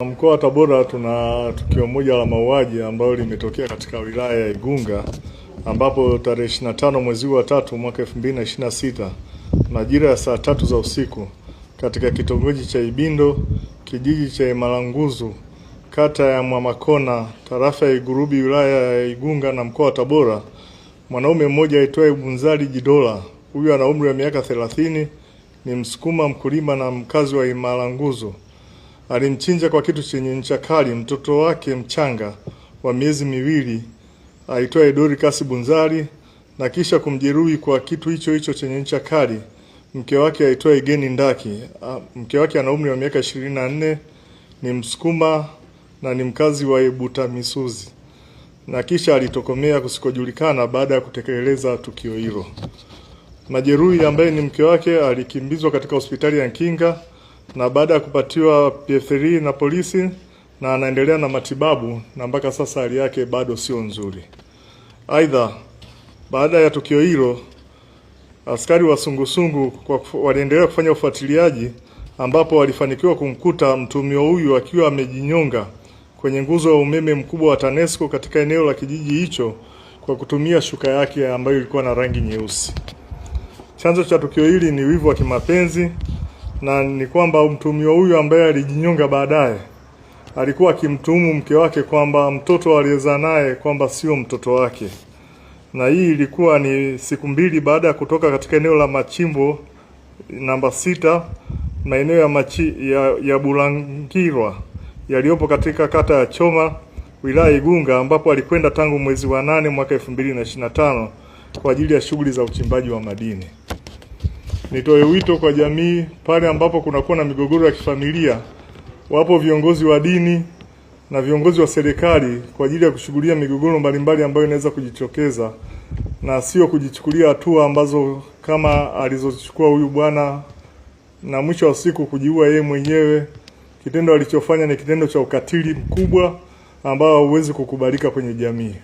Mkoa wa Tabora tuna tukio moja la mauaji ambalo limetokea katika wilaya ya Igunga, ambapo tarehe 25 mwezi wa 3 mwaka 2026 majira ya saa 3 za usiku katika kitongoji cha Ibindo, kijiji cha Imalanguzu, kata ya Mwamakona, tarafa ya Igurubi, wilaya ya Igunga na mkoa wa Tabora, mwanaume mmoja aitwaye Bunzali Jidola, huyu ana umri wa miaka 30, ni Msukuma, mkulima na mkazi wa Imalanguzu, alimchinja kwa kitu chenye ncha kali mtoto wake mchanga wa miezi miwili aitwaye Dorcas Bunzali, na kisha kumjeruhi kwa kitu hicho hicho chenye ncha kali mke wake aitwaye Geni Ndaki. Mke wake ana umri wa miaka 24, ni Msukuma na ni mkazi wa Ebutamisuzi, na kisha alitokomea kusikojulikana baada ya kutekeleza tukio hilo. Majeruhi ambaye ni mke wake alikimbizwa katika hospitali ya Nkinga na baada ya kupatiwa PF3 na polisi, na anaendelea na matibabu na mpaka sasa hali yake bado sio nzuri. Aidha, baada ya tukio hilo askari wa sungusungu waliendelea kufanya ufuatiliaji, ambapo walifanikiwa kumkuta mtumio huyu akiwa amejinyonga kwenye nguzo ya umeme mkubwa wa TANESCO katika eneo la kijiji hicho kwa kutumia shuka yake ambayo ilikuwa na rangi nyeusi. Chanzo cha tukio hili ni wivu wa kimapenzi, na ni kwamba mtumio huyu ambaye alijinyonga baadaye alikuwa akimtuhumu mke wake kwamba mtoto aliyezaa naye kwamba sio mtoto wake. Na hii ilikuwa ni siku mbili baada ya kutoka katika eneo la machimbo namba 6 maeneo ya Bulangirwa yaliyopo katika kata ya Choma, wilaya Igunga, ambapo alikwenda tangu mwezi wa 8 mwaka 2025 kwa ajili ya shughuli za uchimbaji wa madini. Nitoe wito kwa jamii, pale ambapo kunakuwa na migogoro ya kifamilia, wapo viongozi wa dini na viongozi wa serikali kwa ajili ya kushughulikia migogoro mbalimbali ambayo inaweza kujitokeza, na sio kujichukulia hatua ambazo kama alizochukua huyu bwana na mwisho wa siku kujiua yeye mwenyewe. Kitendo alichofanya ni kitendo cha ukatili mkubwa ambao hauwezi kukubalika kwenye jamii.